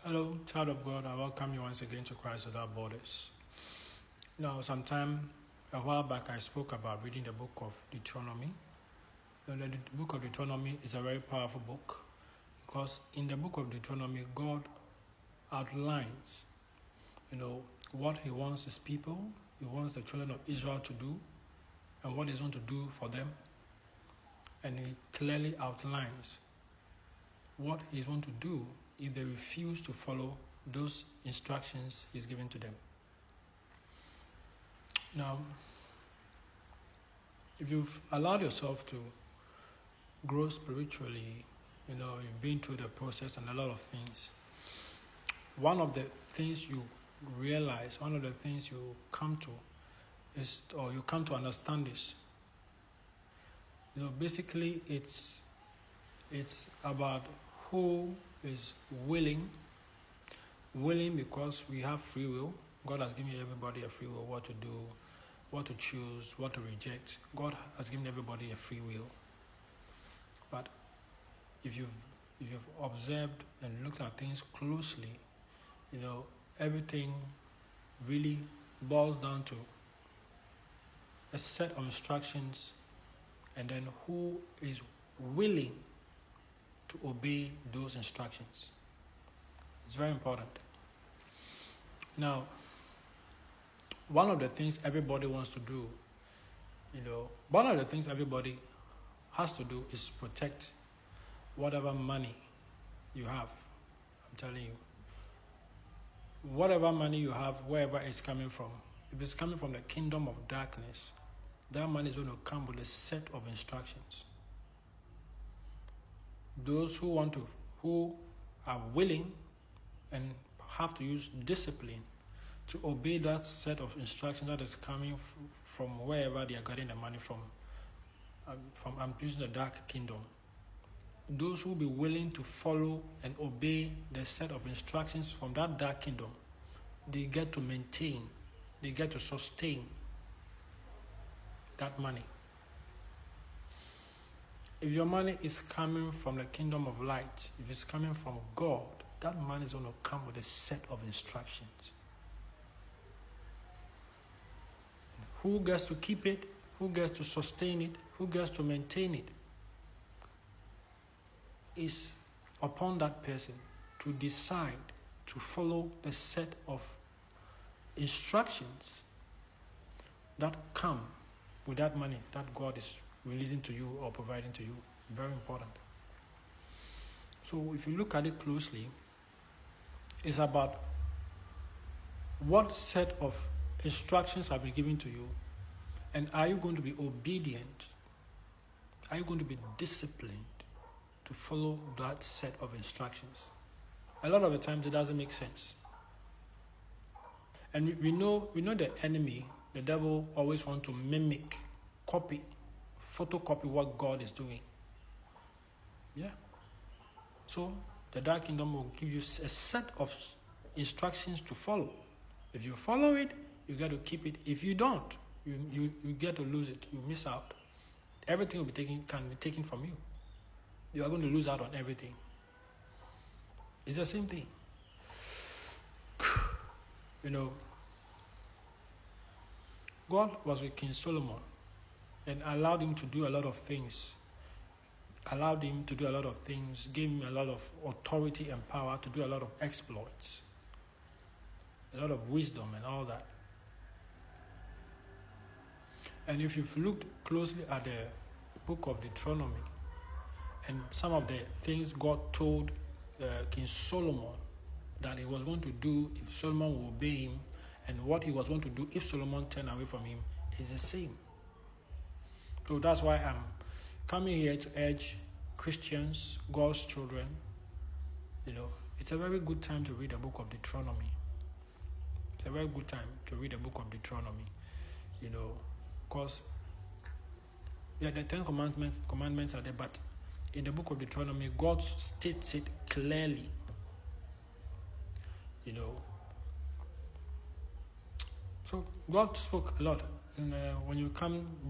Hello, child of God. I welcome you once again to Christ Without Borders. Now, a while back, I spoke about reading the book of Deuteronomy. The book of Deuteronomy is a very powerful book because in the book of Deuteronomy, God outlines, what He wants His people, He wants the children of Israel to do, and what He's going to do for them. And He clearly outlines what He's going to do if they refuse to follow those instructions He's given to them. Now, if you've allowed yourself to grow spiritually, you've been through the process and a lot of things, one of the things you realize, one of the things you come to understand is, basically it's about who is willing because we have free will. God has given everybody a free will, what to do, what to choose, what to reject. God has given everybody a free will. But if you've observed and looked at things closely, everything really boils down to a set of instructions and then who is willing to obey those instructions. It's very important. Now, one of the things everybody wants to do, one of the things everybody has to do is protect whatever money you have. I'm telling you. Whatever money you have, wherever it's coming from, if it's coming from the kingdom of darkness, that money is going to come with a set of instructions. Those who are willing and have to use discipline to obey that set of instructions that is coming from wherever they are getting the money from I'm using the dark kingdom. Those who will be willing to follow and obey the set of instructions from that dark kingdom, they get to maintain, they get to sustain that money. If your money is coming from the kingdom of light, if it's coming from God, that money is going to come with a set of instructions. Who gets to keep it? Who gets to sustain it? Who gets to maintain it? Is upon that person to decide to follow the set of instructions that come with that money that God is releasing to you or providing to you. Very important. So if you look at it closely, it's about what set of instructions have been given to you, and are you going to be obedient? Are you going to be disciplined to follow that set of instructions? A lot of the times it doesn't make sense. And we know the enemy, the devil, always wants to mimic, photocopy what God is doing. Yeah. So the dark kingdom will give you a set of instructions to follow. If you follow it, you got to keep it. If you don't, you get to lose it. You miss out. Everything can be taken from you. You are going to lose out on everything. It's the same thing. God was with King Solomon and allowed him to do a lot of things. Gave him a lot of authority and power to do a lot of exploits, a lot of wisdom and all that. And if you've looked closely at the book of Deuteronomy and some of the things God told King Solomon that he was going to do if Solomon would obey him, and what he was going to do if Solomon turned away from him, is the same. So that's why I'm coming here to urge Christians, God's children, it's a very good time to read the book of Deuteronomy. It's a very good time to read the book of Deuteronomy, because the 10 commandments are there, but in the book of Deuteronomy, God states it clearly, So God spoke a lot. And when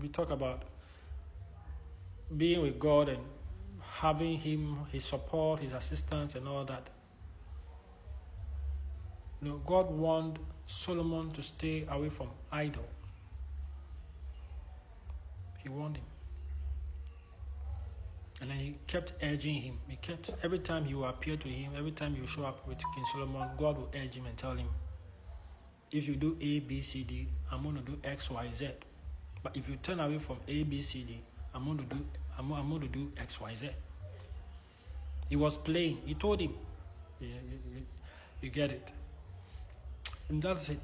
we talk about being with God and having Him, His support, His assistance and all that. God warned Solomon to stay away from idols. He warned him. And then he kept urging him. Every time he will appear to him, every time you show up with King Solomon, God will urge him and tell him, if you do A, B, C, D, I'm going to do X, Y, Z. But if you turn away from A, B, C, D, I'm going to do X, Y, Z. He was playing. He told him. You get it. And that's it,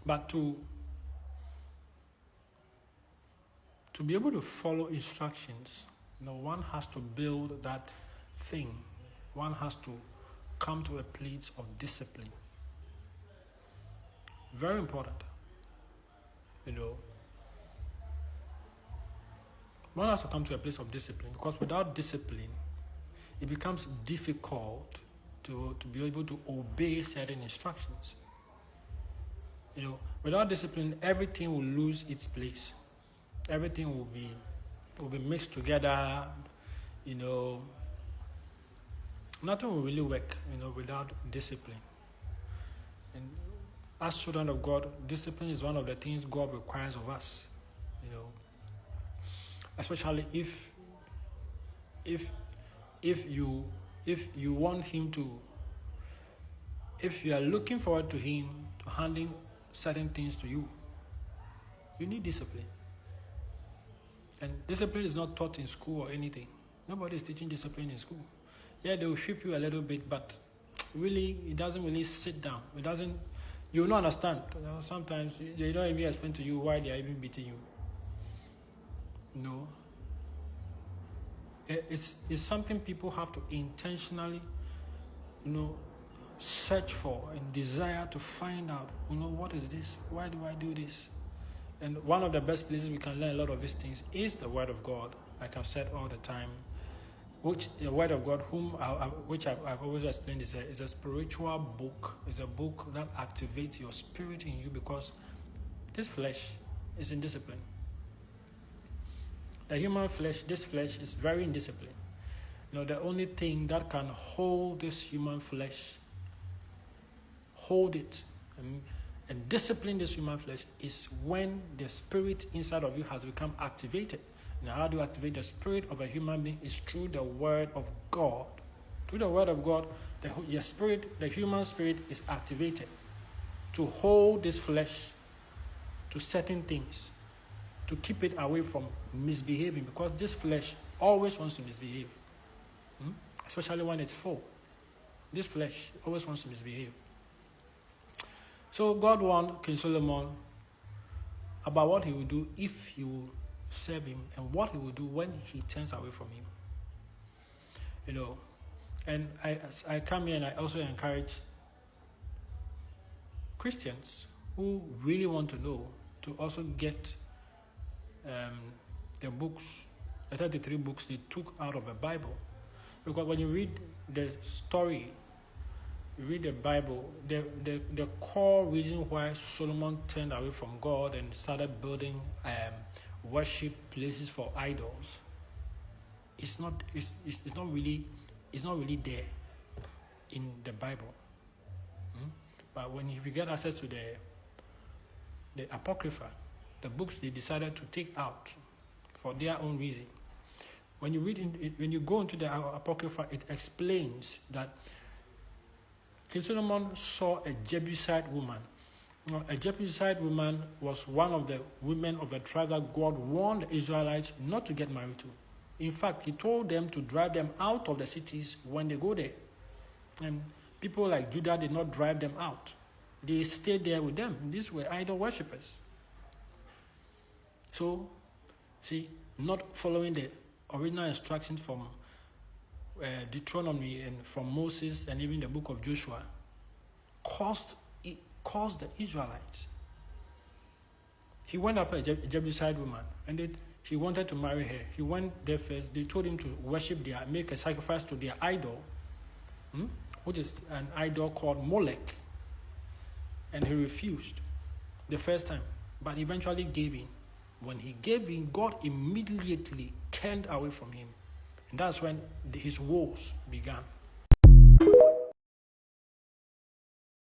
But to be able to follow instructions, one has to build that thing. One has to come to a place of discipline. Very important. One has to come to a place of discipline, because without discipline, it becomes difficult to be able to obey certain instructions. Without discipline, everything will lose its place. Everything will be mixed together. Nothing will really work, without discipline. And as children of God, discipline is one of the things God requires of us. Especially if you want Him to, if you are looking forward to Him to handing certain things to you, you need discipline. And discipline is not taught in school or anything. Nobody is teaching discipline in school. Yeah, they will whip you a little bit, but really, it doesn't really sit down. You will not understand. Sometimes they don't even explain to you why they are even beating you. No. It's something people have to intentionally, search for and desire to find out, what is this? Why do I do this? And one of the best places we can learn a lot of these things is the Word of God, like I've said all the time. Which the Word of God, which I've always explained, is a spiritual book. It's a book that activates your spirit in you, because this flesh is in discipline. The human flesh, this flesh is very indisciplined. The only thing that can hold this human flesh, hold it, and discipline this human flesh is when the spirit inside of you has become activated. Now, how do you activate the spirit of a human being? Is through the Word of God. Through the Word of God, the human spirit is activated to hold this flesh to certain things, to keep it away from misbehaving, because this flesh always wants to misbehave, especially when it's full. This flesh always wants to misbehave. So God warned King Solomon about what he will do if he will serve him, and what he will do when he turns away from him. And I come here and I also encourage Christians who really want to know to also get the books, the 33 books they took out of the Bible. Because when you read the story, you read the Bible, the core reason why Solomon turned away from God and started building worship places for idols, it's not really there in the Bible. But if you get access to the Apocrypha, the books they decided to take out for their own reason. When you go into the Apocrypha, it explains that King Solomon saw a Jebusite woman. A Jebusite woman was one of the women of the tribe that God warned the Israelites not to get married to. In fact, he told them to drive them out of the cities when they go there. And people like Judah did not drive them out. They stayed there with them. These were idol worshippers. So, not following the original instructions from Deuteronomy and from Moses and even the book of Joshua caused the Israelites. He went after a Jebusite woman, and he wanted to marry her. He went there first. They told him to make a sacrifice to their idol, which is an idol called Molech. And he refused the first time, but eventually gave in. When he gave in, God immediately turned away from him. And that's when his woes began.